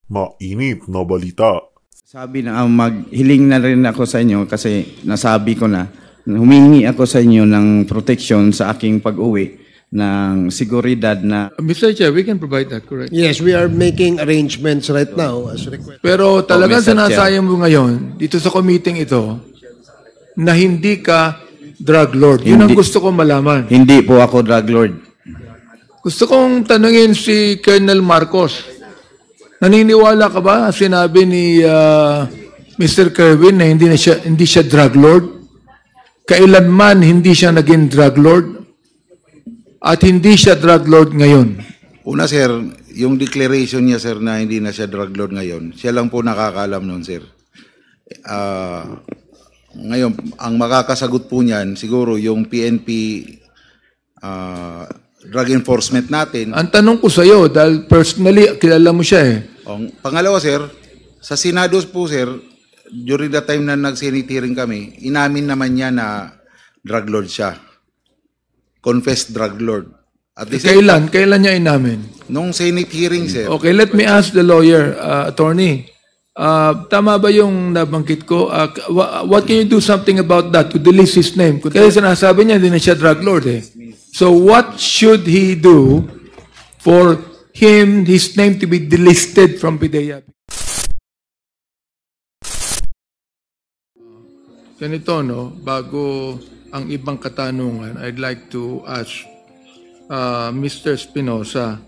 Mainit na balita. Sabi na maghiling na rin ako sa inyo kasi nasabi ko na humingi ako sa inyo ng protection sa aking pag-uwi ng seguridad na... Mr. Chair, we can provide that, correct? Yes, we are making arrangements right now as requested. Pero talagang Mr. Chair. sinasayang mo ngayon, dito sa committee ito, na hindi ka drug lord. Yun ang Hindi. gusto ko malaman. Hindi po ako drug lord. Gusto kong tanungin si Colonel Marcos. Naniniwala ka ba sinabi ni Mr. Kerwin na hindi siya drug lord? Kailanman hindi siya naging drug lord? At hindi siya drug lord ngayon? Una, sir, yung declaration niya, sir, na hindi na siya drug lord ngayon, siya lang po nakakaalam nun, sir. Ngayon, ang makakasagot po niyan, siguro yung PNP drug enforcement natin. Ang tanong ko sa iyo, dahil personally, kilala mo siya eh. Pangalawa, sir, sa Senado po, sir, during the time na nag-Senate hearing kami, inamin naman niya na drug lord siya. Confessed drug lord. At the same time, Kailan niya inamin? nung Senate hearing, sir, Okay, let me ask the lawyer, attorney. Tama ba yung nabanggit ko? What can you do something about that to delete his name? Kasi sinasabi niya, hindi na siya drug lord eh. So what should he do for his name to be delisted from PIDEA? Ganito, no? Bago ang ibang katanungan, I'd like to ask Mr. Espinosa,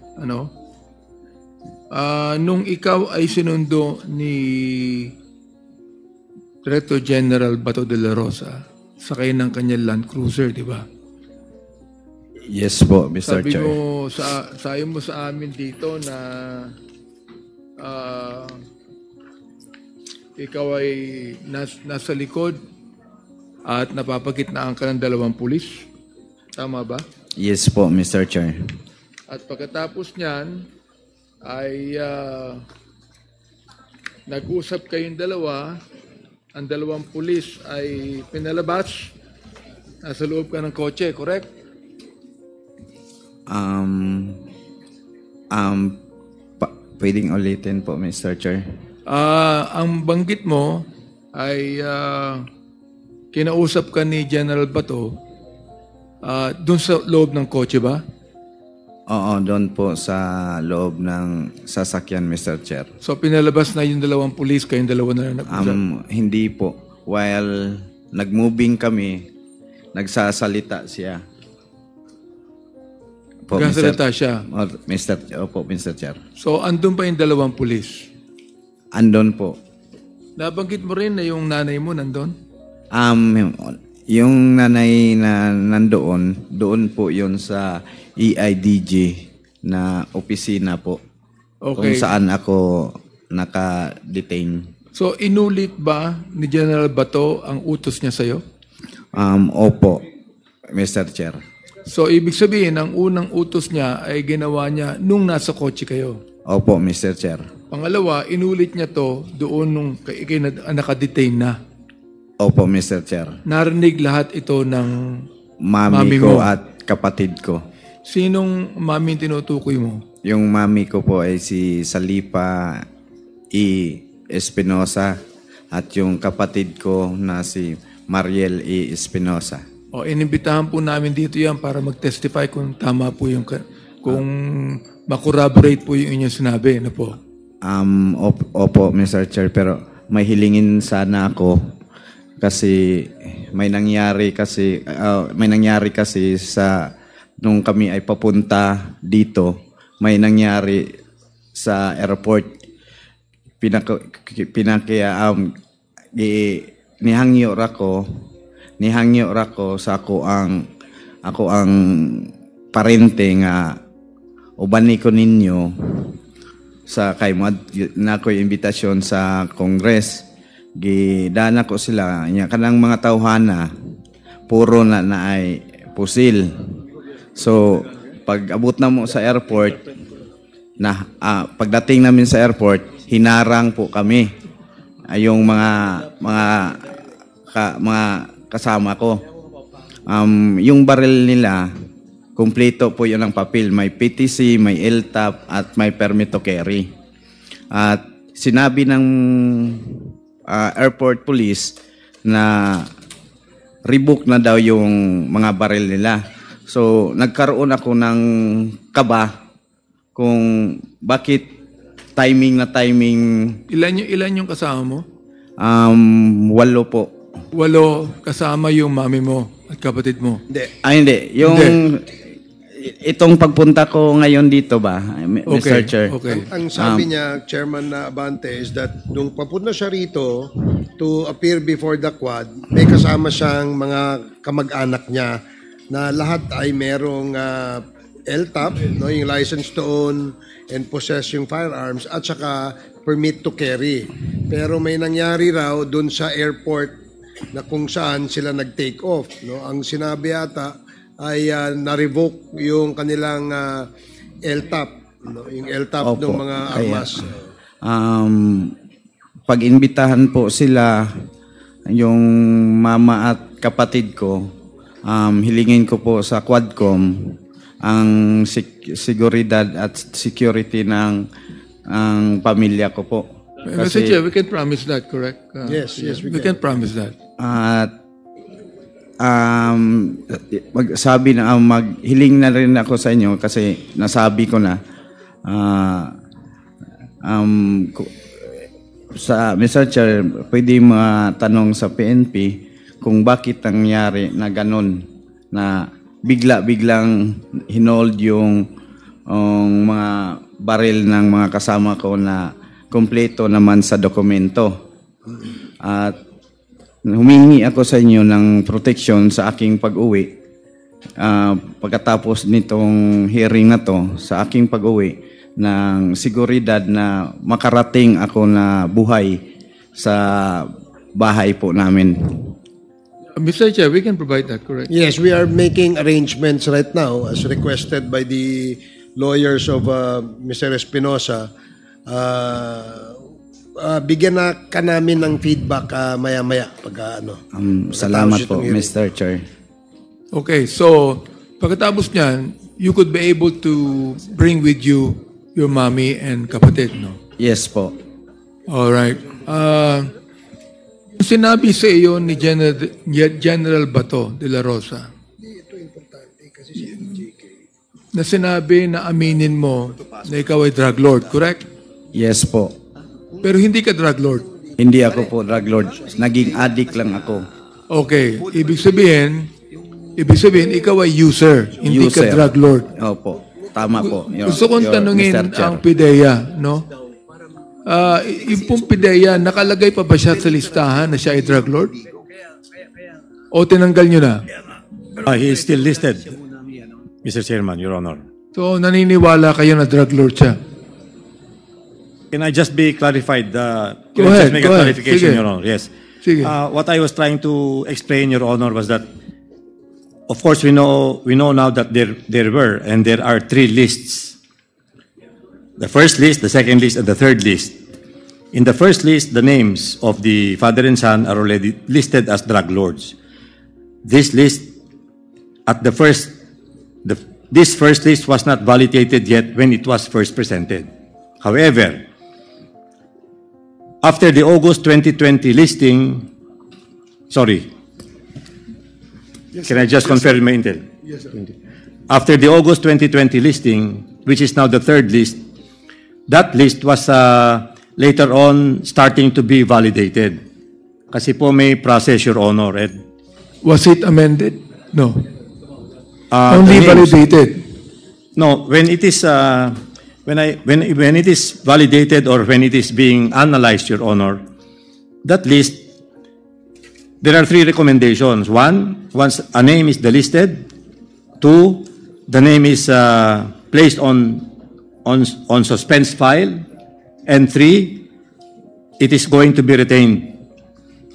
nung ikaw ay sinundo ni Director General Bato de la Rosa, sakay ng kanyang Land Cruiser, di ba? Yes po, Mr. Sabi Chair. mo, sabi mo sa amin dito na ikaw ay nasa likod at napapagitnaan ka ng 2 pulis. Tama ba? Yes po, Mr. Chair. At pagkatapos niyan, ay nag-usap kayong dalawa, ang 2 pulis ay pinalabas, nasa loob ka ng kotse, correct? Pwedeng ulitin po, Mr. Chair. Ang banggit mo ay kinausap ka ni General Bato doon sa loob ng kotse ba? Oo, doon po sa loob ng sasakyan, Mr. Chair. So pinalabas na yung 2 pulis, kayong 2 na lang nag-usap? Hindi po. While nag-moving kami, nagsasalita siya. Po, Nagsasalita siya? Opo, Mr. Chair. So andun pa yung 2 pulis? Andon po. Nabanggit mo rin na yung nanay mo nandun? Yung nanay na nandoon, doon po yun sa EIDG na opisina po. Okay. Kung saan ako naka-detain. So inulit ba ni General Bato ang utos niya sa'yo? Opo, Mr. Chair. So ibig sabihin, ang unang utos niya ay ginawa niya nung nasa kotse kayo? Opo, Mr. Chair. Pangalawa, inulit niya to doon nung kayo nakadetain na. Opo, Mr. Chair. Narinig lahat ito ng Mami mo. ko at kapatid ko. Sinong mami tinutukoy mo? Yung mami ko po ay si Salipa E. Espinosa at yung kapatid ko na si Mariel E. Espinosa. O, inimbitahan po namin dito yan para mag-testify kung tama po yung, kung makorroborate po yung inyong sinabi. Ano po? Opo, Mr. Chair, pero may hilingin sana ako kasi may nangyari kasi sa nung kami ay papunta dito, may nangyari sa airport. Nihangyo rako sa ako ang parente nga ubani ko ninyo sa kay mo na ko imbitasyon sa Congress. Gidana ko sila nya kanang mga tawhana puro na ay pusil. So pag abot na mo sa airport pagdating namin sa airport, hinarang po kami yung mga kasama ko. Yung baril nila, kumpleto po yun ang papel. May PTC, may LTAP, at may permit to carry. At sinabi ng airport police na rebook na daw yung mga baril nila. So, nagkaroon ako ng kaba kung bakit timing. Ilan yung kasama mo? 8 po. 8 kasama yung mami mo at kapatid mo. Hindi. Itong pagpunta ko ngayon dito ba, Mr. Chair? Okay. Ang sabi niya, Chairman Abante, is that nung papunta siya rito to appear before the Quad, may kasama siyang mga kamag-anak niya na lahat ay merong LTAP, no, yung license to own and possess yung firearms, at saka permit to carry. Pero may nangyari raw dun sa airport na kung saan sila nag-take off. No? Ang sinabi ata ay na-revoke yung kanilang LTAP, no? Yung LTAP ng mga armas. Pag-imbitahan po sila, yung mama at kapatid ko, hilingin ko po sa Quadcom ang seguridad at security ng ang pamilya ko po. Mr. Chair, we can promise that, correct? Yes, we can promise that. At maghiling na rin ako sa inyo kasi nasabi ko na sa Mr. Chair, pwede matanong sa PNP kung bakit nangyari na ganun na biglang hinold yung mga baril ng mga kasama ko na kompleto naman sa dokumento. At humingi ako sa inyo ng protection sa aking pag-uwi. Pagkatapos nitong hearing na to, sa aking pag-uwi, ng seguridad na makarating ako na buhay sa bahay po namin. Mr. Chair, we can provide that, correct? Yes, we are making arrangements right now as requested by the lawyers of Mr. Espinosa. Bigyan na ka namin ng feedback maya-maya pag Salamat po, Mr. Chair. Okay, so pagkatapos niyan, you could be able to bring with you your mommy and kapatid, no? Yes po. All right. Sinabi sa iyo ni General Bato de la Rosa na sinabi na aminin mo na ikaw ay drug lord, correct? Yes po. Pero hindi ka drug lord. Hindi ako po drug lord. Naging addict lang ako. Okay. Ibig sabihin, ikaw ay user, hindi ka drug lord. Opo. Tama po. Gusto kong tanungin ang PIDEA, no? Yung pong PIDEA, nakalagay pa ba siya sa listahan na siya ay drug lord? O tinanggal nyo na? He is still listed, Mr. Chairman, Your Honor. So, naniniwala kayo na drug lord siya? Can I just be clarified? Go ahead. Just make a clarification, Your Honor. Yes. Sige. What I was trying to explain, Your Honor, was that, of course, we know now that there were and there are 3 lists. The first list, the second list, and the third list. In the first list, the names of the father and son are already listed as drug lords. This list, this first list was not validated yet when it was first presented. However, after the August 2020 listing, can I just confirm my intel? Yes, sir. After the August 2020 listing, which is now the third list, that list was later on starting to be validated. Kasi po may process, Your Honor. Was it amended? No. the Only names- validated. No, when it is when it is validated or when it is being analyzed, Your Honor, that list, there are 3 recommendations. 1, once a name is delisted. 2, the name is placed on suspense file. And 3, it is going to be retained.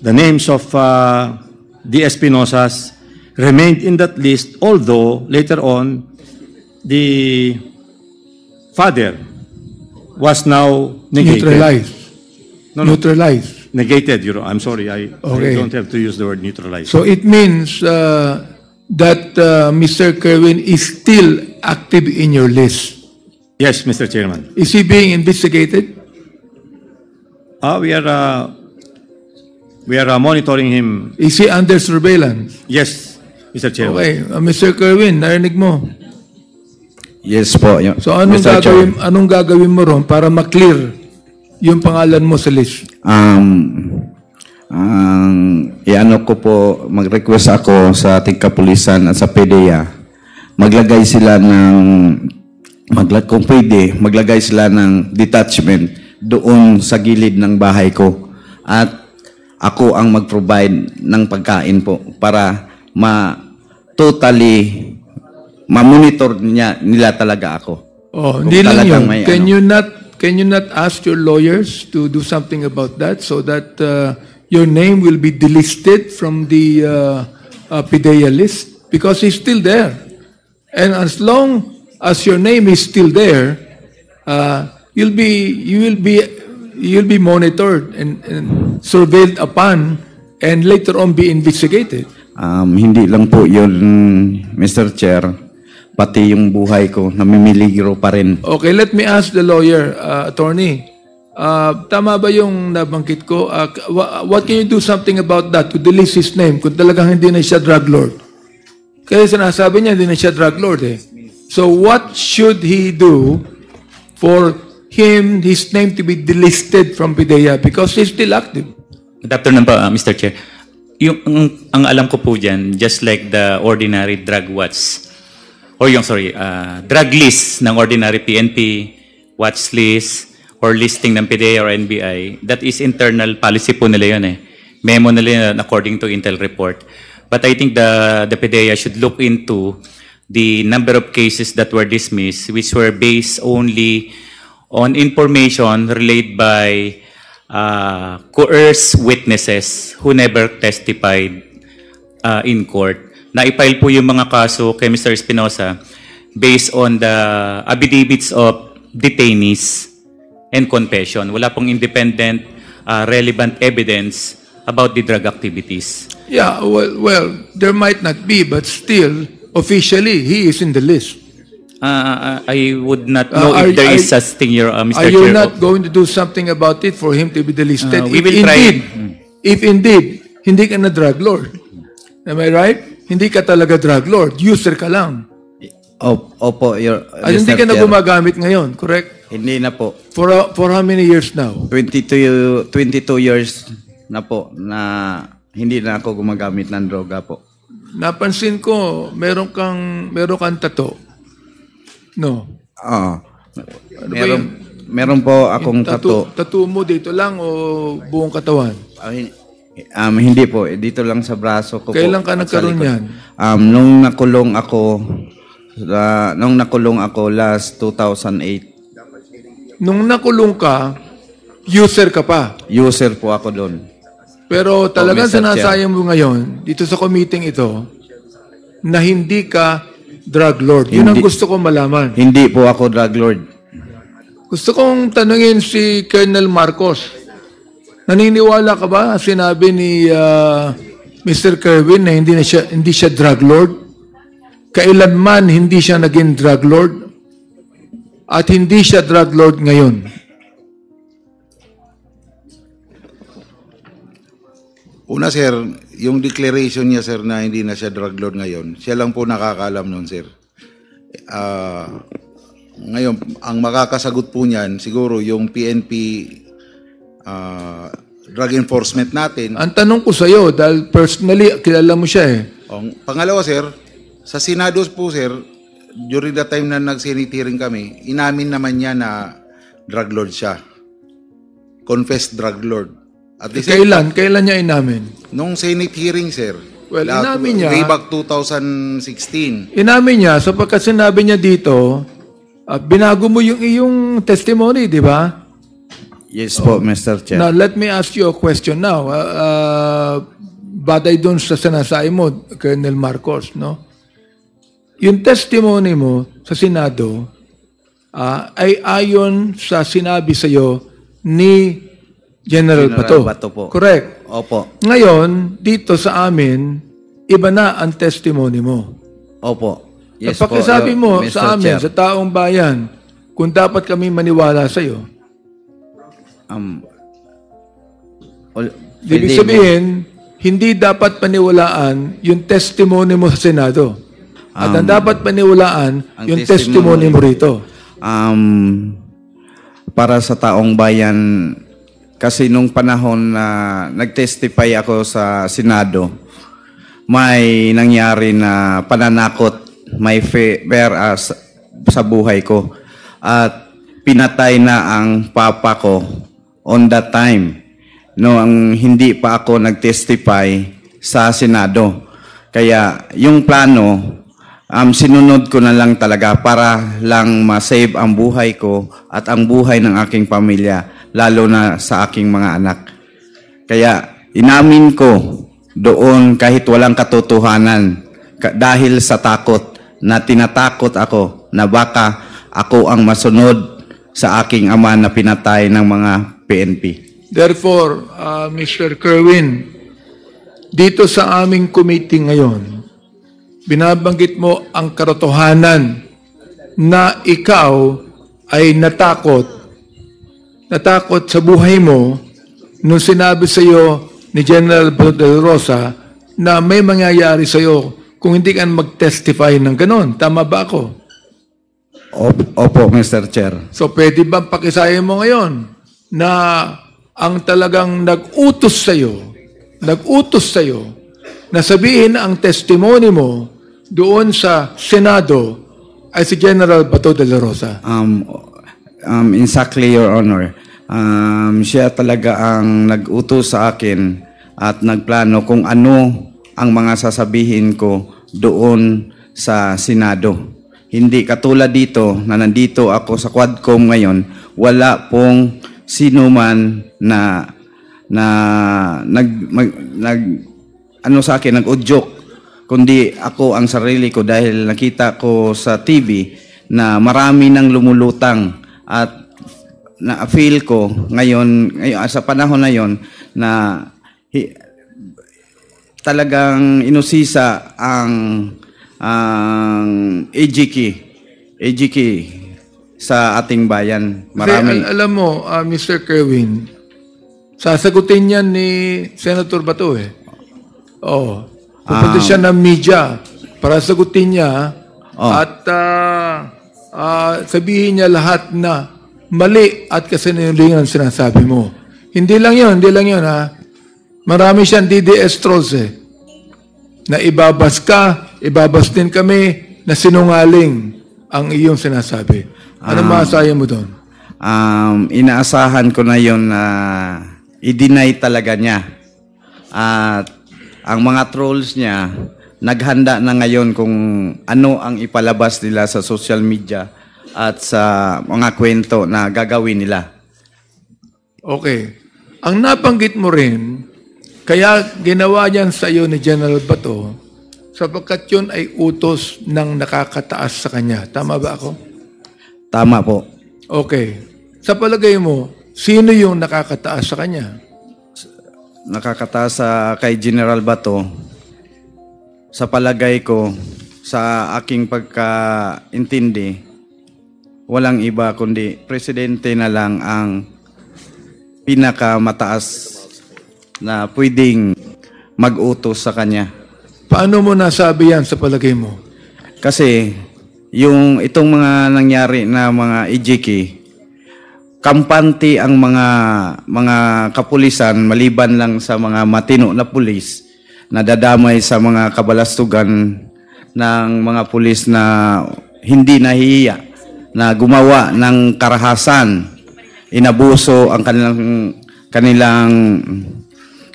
The names of the Espinosas remained in that list, although later on, the father was now negated. Neutralized. No. Neutralized. Negated, I'm sorry. I Okay. don't have to use the word neutralized. So it means that Mr. Kerwin is still active in your list. Yes, Mr. Chairman. Is he being investigated? We are monitoring him. Is he under surveillance? Yes, Mr. Chairman. Okay, Mr. Kerwin, narinig mo. Yes po. So anong Mr. Chair. anong gagawin mo ron para ma-clear yung pangalan mo sa list? Iano ko po, mag-request ako sa ating kapulisan at sa PDEA, maglagay sila ng, kung pwede, maglagay sila ng detachment doon sa gilid ng bahay ko. At ako ang mag-provide ng pagkain po para totally ma-monitor nila talaga ako. Oh, Kung hindi lang talagang yun. may Can you not ask your lawyers to do something about that so that your name will be delisted from the PDEA list? Because he's still there. And as long as your name is still there, you'll be monitored and surveilled upon and later on be investigated. Hindi lang po yun, Mr. Chair, pati yung buhay ko, namimiligro pa rin. Okay, let me ask the lawyer, attorney. Tama ba yung nabanggit ko? What can you do something about that to delete his name kung talagang hindi na siya drug lord? Kasi sinasabi niya hindi na siya drug lord eh. So what should he do for his name to be delisted from PDEA because he's still active? Good afternoon po, Mr. Chair. Ang alam ko po dyan, just like the ordinary drug watch, or drug list ng ordinary PNP, watch list, or listing ng PDEA or NBI, that is internal policy po nila yun eh. Memo nila yun according to Intel report. But I think the PDEA should look into the number of cases that were dismissed, which were based only on information relayed by coerced witnesses who never testified in court. Na-file po yung mga kaso kay Mr. Espinosa based on the affidavits of detainees and confession. Wala pong independent, relevant evidence about the drug activities. Yeah, well, there might not be, but still, officially, he is in the list. I would not know if there is such thing, Mr. Are you Chair. not going to do something about it for him to be delisted? We will try. If indeed, hindi ka na drug lord. Am I right? Hindi ka talaga drug lord. User ka lang. Opo, At hindi ka na gumagamit ngayon, correct? Hindi na po. For how many years now? 22 years na po na hindi na ako gumagamit ng droga po. Napansin ko, meron kang tato. No. Ano meron po akong tato. Tattoo mo dito lang o buong katawan? Hindi po, dito lang sa braso ko. Kailan po, ka nagkaroon yan? Nung nakulong ako last 2008. Nung nakulong ka, user ka pa. User po ako doon. Pero talagang Mr. sinasayang mo ngayon, dito sa committee ito, na hindi ka drug lord. Yun ang gusto ko malaman. Hindi po ako drug lord. Gusto kong tanungin si Colonel Marcos. Naniniwala ka ba sinabi ni Mr. Kerwin na hindi siya drug lord? Kailanman hindi siya naging drug lord? At hindi siya drug lord ngayon? Una, sir, yung declaration niya, sir, na hindi na siya drug lord ngayon, siya lang po nakakaalam nun, sir. Ngayon, ang makakasagot po niyan, siguro yung PNP drug enforcement natin. Ang tanong ko sa iyo, dahil personally, kilala mo siya eh. Pangalawa, sir, sa Senado po, sir, during the time na nag-Senate hearing kami, inamin naman niya na drug lord siya. Confessed drug lord. At the same time, Kailan niya inamin? nung Senate hearing, sir, Well, inamin niya. way back 2016. Inamin niya, sapagkat sinabi niya dito, binago mo yung iyong testimony, di ba? Yes po, Mr. Chair. Now, let me ask you a question now. Baday doon sa sinasay mo, Colonel Marcos, no? Yung testimony mo sa Senado ay ayon sa sinabi sa iyo ni General Bato. po. Correct. Opo. Ngayon, dito sa amin, iba na ang testimony mo. Opo. Yes Pakisabi mo Mr. sa amin, Chair. sa taong bayan, kung dapat kami maniwala sa iyo. Ibig pwede sabihin, hindi dapat paniwalaan yung testimony mo sa Senado. At ang dapat paniwalaan ang yung testimony mo rito. Para sa taong bayan, kasi nung panahon na nag-testify ako sa Senado, may nangyari na pananakot, may fear sa buhay ko. At pinatay na ang papa ko on that time. No, ang hindi pa ako nag-testify sa Senado. Kaya yung plano, sinunod ko na lang talaga para lang ma-save ang buhay ko at ang buhay ng aking pamilya, lalo na sa aking mga anak. Kaya inamin ko doon kahit walang katotohanan dahil sa takot na tinatakot ako na baka ako ang masunod sa aking ama na pinatay ng mga PNP. Therefore, Mr. Kerwin, dito sa aming committee ngayon, binabanggit mo ang katotohanan na ikaw ay natakot sa buhay mo nung sinabi sa iyo ni General Bato de la Rosa na may mangyayari sa iyo kung hindi ka mag-testify ng ganon. Tama ba ako? Opo, Mr. Chair. So pwede bang pakisayan mo ngayon na ang talagang nag-utos sa iyo na sabihin ang testimony mo doon sa Senado ay si General Bato de la Rosa? Exactly, Your Honor. Siya talaga ang nag-utos sa akin at nagplano kung ano ang mga sasabihin ko doon sa Senado. Hindi katulad dito na nandito ako sa Quadcom ngayon, wala pong sino man na sa akin, nag-udyok, kundi ako ang sarili ko dahil nakita ko sa TV na marami nang lumulutang at na-feel ko ngayon sa panahon na yon na talagang inusisa ang EGK sa ating bayan. Marami. Alam mo, Mr. Kerwin, sasagutin yan ni Senator Bato eh. Oh, pupunta siya ng media para sagutin niya at sabihin niya lahat na mali at kasinungalingan sinasabi mo. Hindi lang yun ha. Marami siyang DDS trolls eh. Na ibabas din kami na sinungaling ang iyong sinasabi. Ano maasayan mo doon? Inaasahan ko na yun na i-deny talaga niya. At ang mga trolls niya, naghanda na ngayon kung ano ang ipalabas nila sa social media at sa mga kwento na gagawin nila. Okay. Ang nabanggit mo rin, kaya ginawa yan sa iyo ni General Bato, sapagkat yun ay utos ng nakakataas sa kanya. Tama ba ako? Tama po. Okay. Sa palagay mo, sino yung nakakataas sa kanya? Nakakataas kay General Bato, sa palagay ko, sa aking pagkaintindi, walang iba kundi presidente na lang ang pinakamataas na pwedeng mag-utos sa kanya. Paano mo nasabi yan sa palagay mo? Kasi itong mga nangyari na mga EJK, kampante ang mga kapulisan maliban lang sa mga matino na pulis na dadamay sa mga kabalastugan ng mga pulis na hindi nahihiya, na gumawa ng karahasan, inabuso ang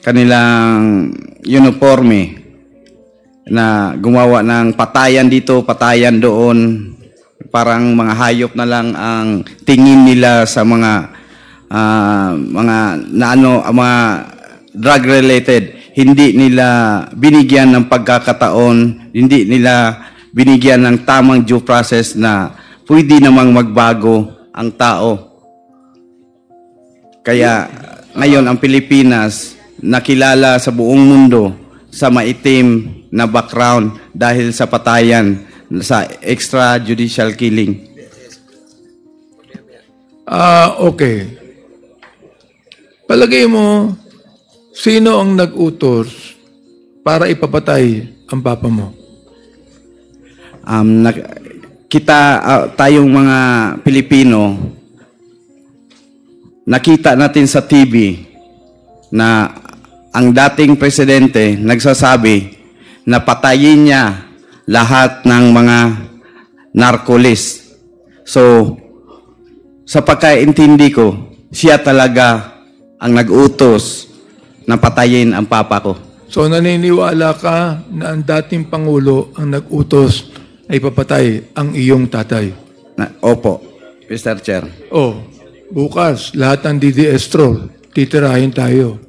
kanilang uniforme, na gumawa ng patayan dito, patayan doon, parang mga hayop na lang ang tingin nila sa mga drug related. Hindi nila binigyan ng pagkakataon, hindi nila binigyan ng tamang due process na pwede namang magbago ang tao. Kaya ngayon ang Pilipinas nakilala sa buong mundo sa maitim na background dahil sa patayan, sa extrajudicial killing. Okay. Palagay mo, Sino ang nag-utos para ipapatay ang papa mo? Tayong mga Pilipino, nakita natin sa TV na ang dating presidente nagsasabi na patayin niya lahat ng mga narcolis. So, sa pagkaintindi ko, siya talaga ang nag-utos na patayin ang papa ko. So naniniwala ka na ang dating Pangulo ang nag-utos na ipapatay ang iyong tatay? Opo, Mr. Chair. Oh, bukas, lahat ng DDS-troll, titirahin tayo.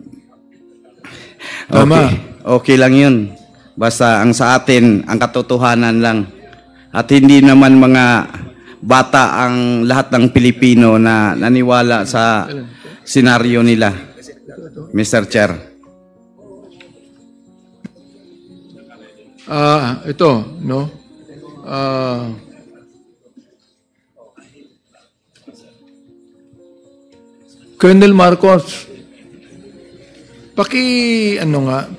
Tama. Okay lang yun. Basta ang sa atin, ang katotohanan lang. At hindi naman mga bata ang lahat ng Pilipino na naniwala sa senaryo nila, Mr. Chair. Ito, no? Colonel Marcos,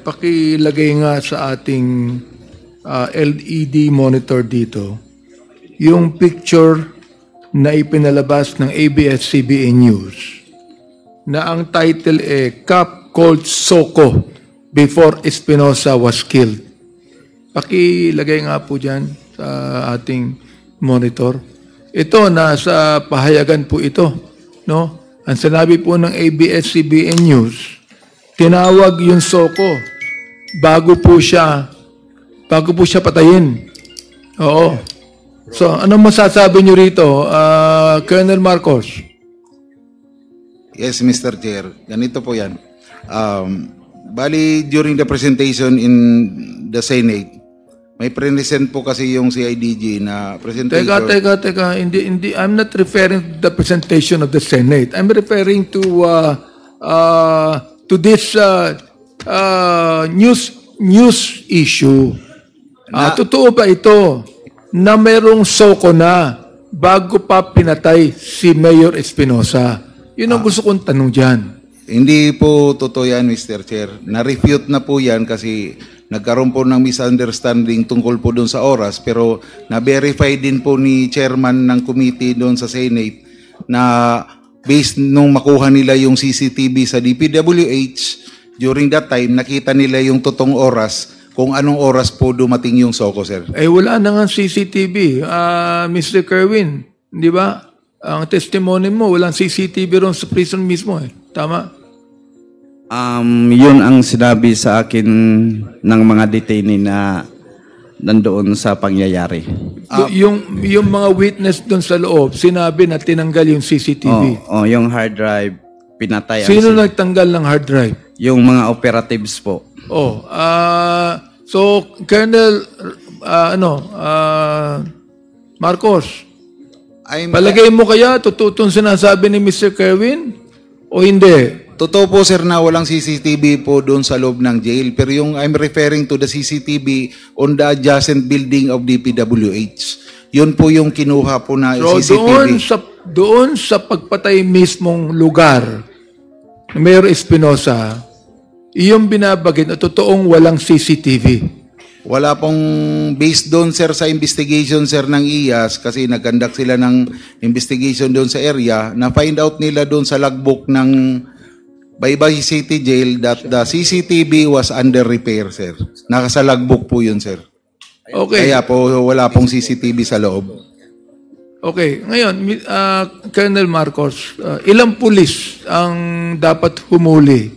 pakilagay nga sa ating LED monitor dito yung picture na ipinalabas ng ABS-CBN News na ang title Cop Called Soko Before Espinosa Was Killed. Pakilagay nga po dyan sa ating monitor. Ito, nasa pahayagan po ito. No? Ang sinabi po ng ABS-CBN News, tinawag yung Soko bago po siya patayin. Oo. So, anong masasabi niyo rito, Colonel Marcos? Yes, Mr. Chair. Ganito po yan. Bali, during the presentation in the Senate, may present po kasi yung CIDG na presentation. Teka. Hindi, I'm not referring to the presentation of the Senate. I'm referring to this news issue. Totoo ba ito na mayroong Soko na bago pa pinatay si Mayor Espinosa? Yun ang gusto kong tanong dyan. Hindi po totoo yan, Mr. Chair. Na-refute na po yan kasi nagkaroon po ng misunderstanding tungkol po doon sa oras, pero na-verify din po ni chairman ng committee doon sa Senate na based nung makuha nila yung CCTV sa DPWH, during that time, nakita nila yung totoong oras kung anong oras po dumating yung Soko, sir. Wala na nga CCTV. Mr. Kerwin, di ba? Ang testimony mo, walang CCTV ron sa prison mismo. Tama? Yun ang sinabi sa akin ng mga detainee na nandoon sa pangyayari. Yung mga witness doon sa loob, sinabi na tinanggal yung CCTV. Yung hard drive, pinatay. Sino nagtanggal ng hard drive? Yung mga operatives po. So, Colonel, Marcos, palagay mo kaya, totoo itong sinasabi ni Mr. Kerwin? O hindi? Totoo po, sir, na walang CCTV po doon sa loob ng jail. Pero yung I'm referring to the CCTV on the adjacent building of DPWH. Yun po yung kinuha po na so, CCTV. Doon sa pagpatay mismong lugar ng Mayor Espinosa, iyong binabagit na totoong walang CCTV. Wala pong based doon, sir, sa investigation, sir, ng IAS, kasi nag-conduct sila ng investigation doon sa area, na find out nila doon sa logbook ng Baybay City Jail that the CCTV was under repair, sir. Nakasa logbook po yun, sir. Okay. Kaya po wala pong CCTV sa loob. Okay. Ngayon, Colonel Marcos, ilang pulis ang dapat humuli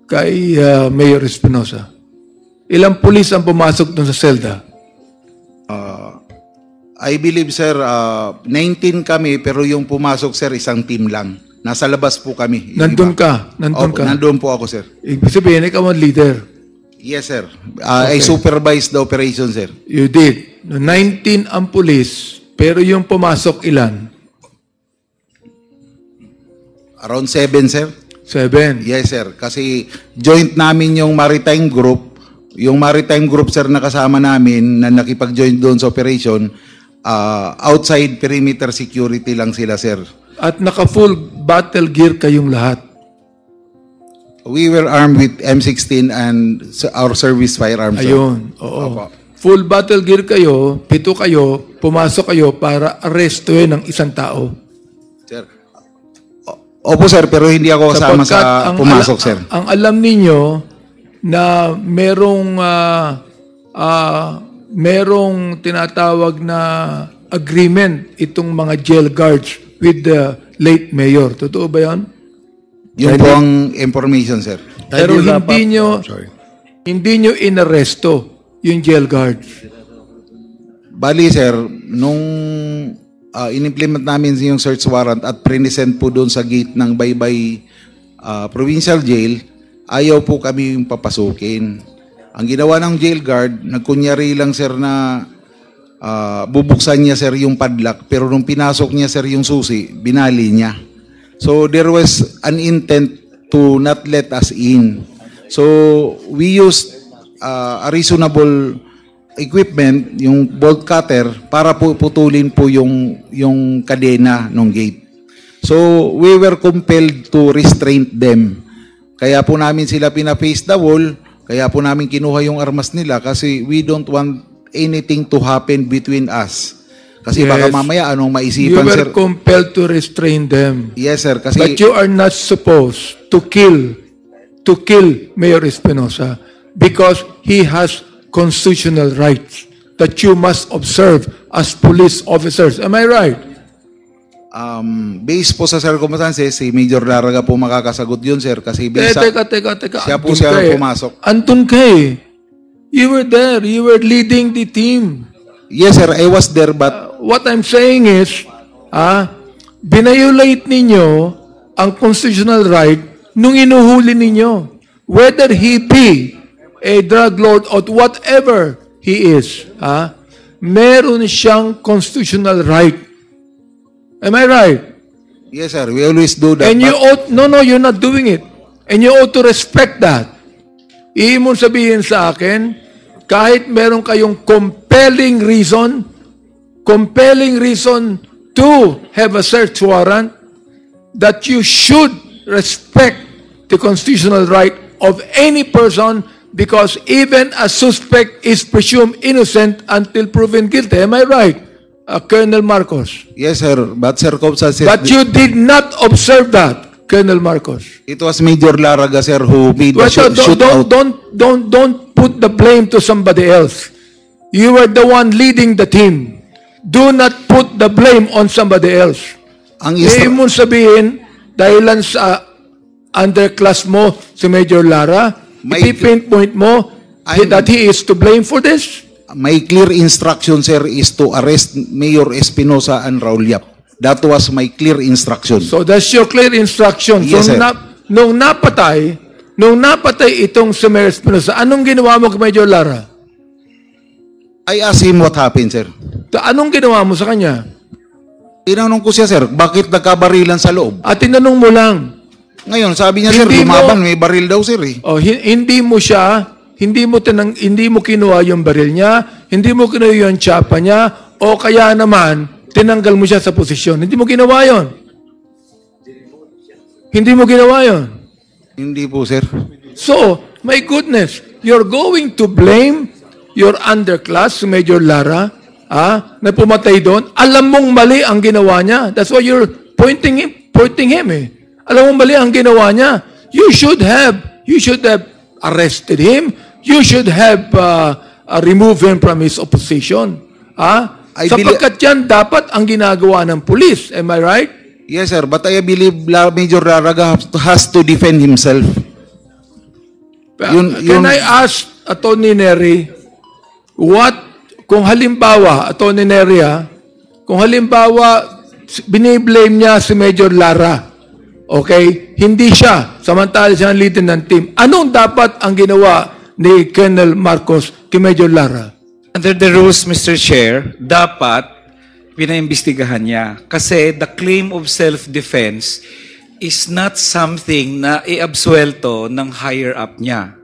kay Mayor Espinosa? Ilang pulis ang pumasok dun sa selda? I believe, sir, 19 kami, pero yung pumasok, sir, isang team lang. Nasa labas po kami. Nandun ka? Nandun po ako, sir. Ibig sabihin, ikaw ang leader? Yes, sir. I supervised the operation, sir. You did. 19 ang pulis, pero yung pumasok ilan? Around 7, sir. 7. Yes, sir. Kasi joint namin yung maritime group. Yung maritime group, sir, na kasama namin na nakipag-join doon sa operation, outside perimeter security lang sila, sir. At naka-full battle gear kayong lahat? We were armed with M16 and our service firearms. sir. Ayun, oo. Opo. Full battle gear kayo, 7 kayo, pumasok kayo para arrestuhin ng isang tao. Sir. Opo sir, pero hindi ako kasama Sapagkat sa pumasok sir. Ang alam ninyo na merong tinatawag na agreement itong mga jail guards with the late mayor. Totoo ba yan? Yun po ang information sir. Pero Kindly wrap up. Sorry. hindi nyo inaresto yung jail guards. Bali sir, nung in-implement namin yung search warrant at present po doon sa gate ng Baybay Provincial Jail, ayaw po kami yung papasukin. Ang ginawa ng jail guard, nagkunyari lang sir na bubuksan niya sir yung padlock, pero nung pinasok niya sir yung susi, binali niya. So there was an intent to not let us in. So we used a reasonable equipment, yung bolt cutter, para po putulin po yung kadena ng gate. So we were compelled to restrain them. Kaya po namin sila pina-face the wall, kaya po namin kinuha yung armas nila kasi we don't want anything to happen between us. Kasi Yes. baka mamaya anong You maisipan were sir. compelled to restrain them. Yes sir, kasi But you are not supposed to kill Mayor Espinosa because he has constitutional rights that you must observe as police officers. Am I right? based po sa circumstances, si Major Laraga po makakasagot yun sir kasi based Teka. siya po Andun siya ka eh. pumasok. Andun ka eh. You were there. You were leading the team. Yes sir, I was there but What I'm saying is, binayolate ninyo ang constitutional right nung inuhuli ninyo. Whether he be a drug lord or whatever he is, meron siyang constitutional right. Am I right? yes sir, we always do that. And you but- ought, no, you're not doing it. And you ought to respect that. Iimon sabihin sa akin, kahit meron kayong compelling reason to have a search warrant, that you should respect the constitutional right of any person because even a suspect is presumed innocent until proven guilty. Am I right, Colonel Marcos? Yes sir, but circumstances, But you did not observe that, Colonel Marcos. it was Major Laraga sir who made the Well, shoot out. don't put the blame to somebody else. You were the one leading the team. Do not put the blame on somebody else. Ang Hindi mo sabihin, dahilan sa underclass mo si Major Lara, May- ipipinpoint mo that he is to blame for this? My clear instruction sir is to arrest Mayor Espinosa and Raul Yap. That was my clear instruction. So that's your clear instruction. Yes, so sir. nung napatay itong si Mayor Espinosa, anong ginawa mo kay Major Lara? I asked him what happened sir. Anong ginawa mo sa kanya? Tinanong ko siya sir, bakit nagkabarilan sa loob? At tinanong mo lang, Ngayon sabi niya sir, Hindi mo- lumaban, may baril daw sir eh. hindi mo kinuha yung baril niya, hindi mo kinuha yung tsapa niya, o kaya naman, tinanggal mo siya sa posisyon. Hindi mo ginawa yon. Hindi mo ginawa yon. Hindi po sir. So, my goodness, you're going to blame your underclass, Major Lara, na pumatay doon. Alam mong mali ang ginawa niya. That's why you're pointing him eh. Alam mong mali ang ginawa niya. You should have arrested him. You should have removed him from his opposition. Sapagkat yan dapat ang ginagawa ng police. Am I right? Yes sir, but I believe Major Laraga has to defend himself. Can I ask Atty. Neri, kung halimbawa, Atty. Neri, kung halimbawa, biniblame niya si Major Lara, okay? Hindi siya, samantala siya ang leader ng team. Anong dapat ang ginawa ni Colonel Marcos kay Major Lara? Under the rules, Mr. Chair, dapat pinaimbestigahan niya. Kasi the claim of self-defense is not something na iabsuelto ng higher up niya.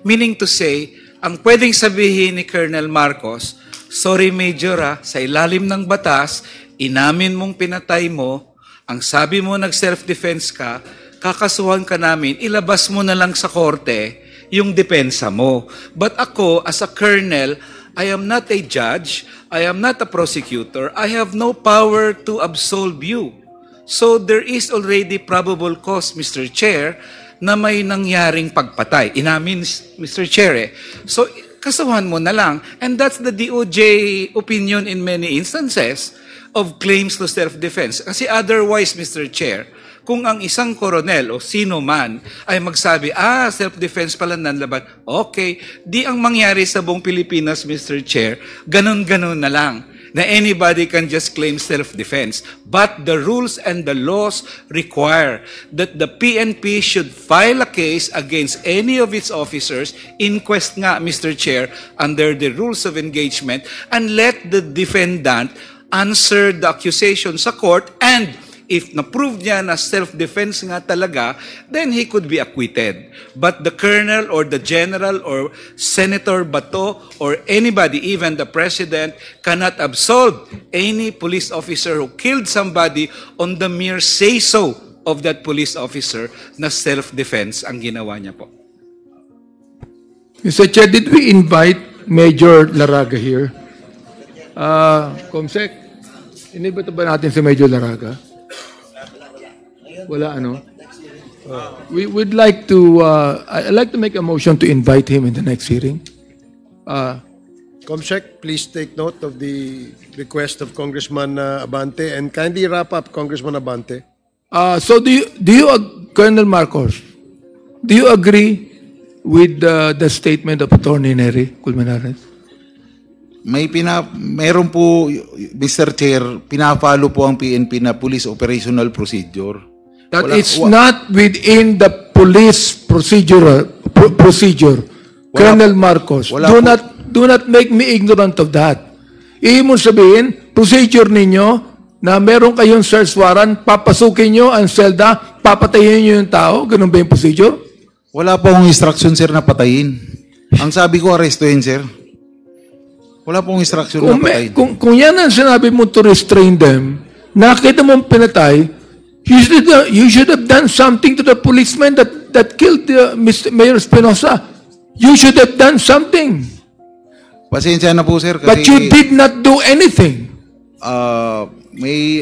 Meaning to say, ang pwedeng sabihin ni Colonel Marcos, sorry Major sa ilalim ng batas, inamin mong pinatay mo, ang sabi mo nag-self-defense ka, kakasuhan ka namin, ilabas mo na lang sa korte yung depensa mo. But ako, as a colonel, I am not a judge, I am not a prosecutor, I have no power to absolve you. So there is already probable cause, Mr. Chair, na may nangyaring pagpatay. Inamin, Mr. Chair eh. So, kasuhan mo na lang. And that's the DOJ opinion in many instances of claims to self-defense. Kasi otherwise, Mr. Chair, kung ang isang koronel o sino man ay magsabi, self-defense pala nanlaban, okay, di ang mangyari sa buong Pilipinas, Mr. Chair, ganun-ganun na lang, na anybody can just claim self-defense. But the rules and the laws require that the PNP should file a case against any of its officers, inquest nga, Mr. Chair, under the rules of engagement, and let the defendant answer the accusation sa court, and if na-prove niya na self-defense nga talaga, then he could be acquitted. But the colonel or the general or Senator Bato or anybody, even the president, cannot absolve any police officer who killed somebody on the mere say-so of that police officer na self-defense ang ginawa niya po. Mr. Chair, did we invite Major Laraga here? Comsec, inibita ba natin si Major Laraga? Wala, ano? We would like to, I'd like to make a motion to invite him in the next hearing. Comsec, please take note of the request of Congressman Abante and kindly wrap up, Congressman Abante. So Colonel Marcos, do you agree with the statement of Attorney Nery Colmenares? Meron po, Mr. Chair, pinapalo po ang PNP na police operational procedure. That it's not within the police procedure. Colonel Marcos, do not make me ignorant of that. Ibig mo sabihin, procedure ninyo na meron kayong search warrant, papasukin nyo ang selda, papatayin nyo yung tao, ganun ba yung procedure? Wala po akong instruction, sir, na patayin. Ang sabi ko, arrestuhin, sir. Wala pong instruction na patayin. Kung yan ang sinabi mo to restrain them, nakita mong pinatay, you should have done something to the policeman that killed Mr. Mayor Espinosa. You should have done something. Pasensya na po, sir. Kasi, but you did not do anything.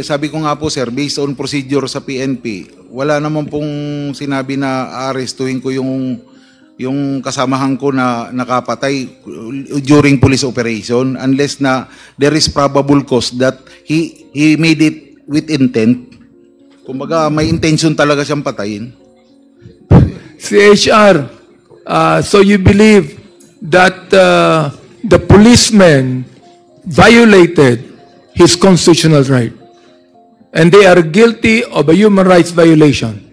Sabi ko nga po, sir, based on procedure sa PNP, wala naman pong sinabi na arestuhin ko yung kasamahan ko na nakapatay during police operation unless na there is probable cause that he made it with intent. Kumbaga, may intention talaga siyang patayin. CHR, so you believe that the policeman violated his constitutional right and they are guilty of a human rights violation?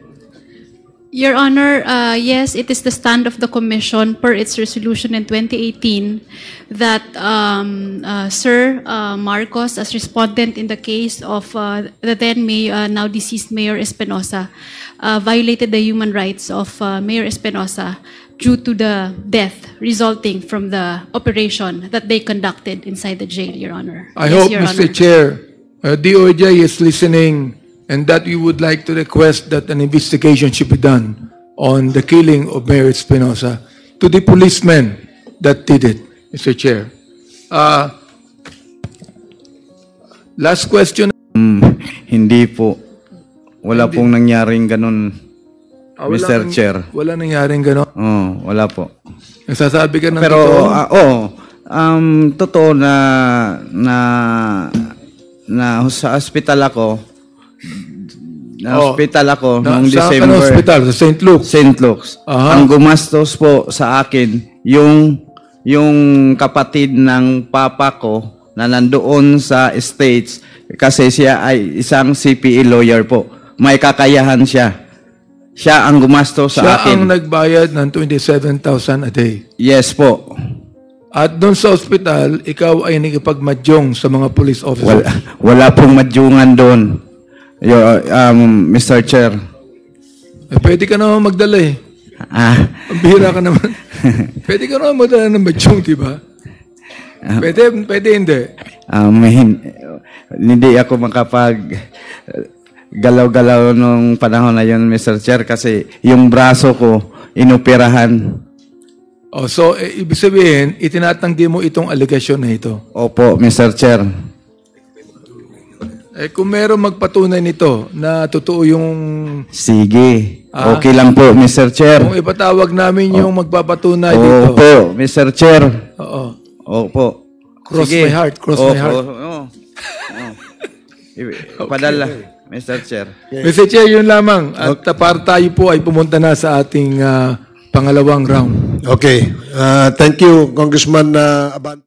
Your Honor, yes, it is the stand of the Commission per its resolution in 2018 that Sir Marcos, as respondent in the case of the then now deceased Mayor Espinosa, violated the human rights of Mayor Espinosa due to the death resulting from the operation that they conducted inside the jail, Your Honor. I Yes, hope, Your Mr. Honor. Chair, DOJ is listening and that we would like to request that an investigation should be done on the killing of Mayor Espinosa to the policemen that did it, Mr. Chair. Last question. Hindi po. Wala pong nangyaring ganun, Mr. Chair. Wala nangyaring gano'n. Wala po. Nagsasabi ka ng Pero, totoo? totoo na sa hospital ako, noong December. Saan hospital? Sa St. Luke's? St. Luke's. Ang gumastos po sa akin, yung kapatid ng papa ko na nandoon sa States, kasi siya ay isang CPA lawyer po. May kakayahan siya. Siya ang gumastos sa akin. Siya ang nagbayad ng 27,000 a day. Yes po. At doon sa hospital, ikaw ay nakipagmadyong sa mga police officers. Wala pong madyungan doon. Mr. Chair. Pwede ka naman magdala eh. Ang bihira ka naman. Pwede ka naman magdala ng madyong, di ba? Pwede hindi. Hindi ako galaw-galaw nung panahon na yun, Mr. Chair, kasi yung braso ko, inoperahan. Oh, so, ibig sabihin, itinatanggi mo itong allegation na ito. Opo, Mr. Chair. Kung meron magpatunay nito na totoo yung... Sige. Okay lang po, Mr. Chair. Kung ipatawag namin yung magpapatunay dito. Opo, Mr. Chair. Oo. Opo. Cross Sige. my heart, cross my heart. Padala, Mr. Chair. Mr. Chair, yun lamang. At para tayo po ay pumunta na sa ating pangalawang round. Okay. Thank you, Congressman Abante.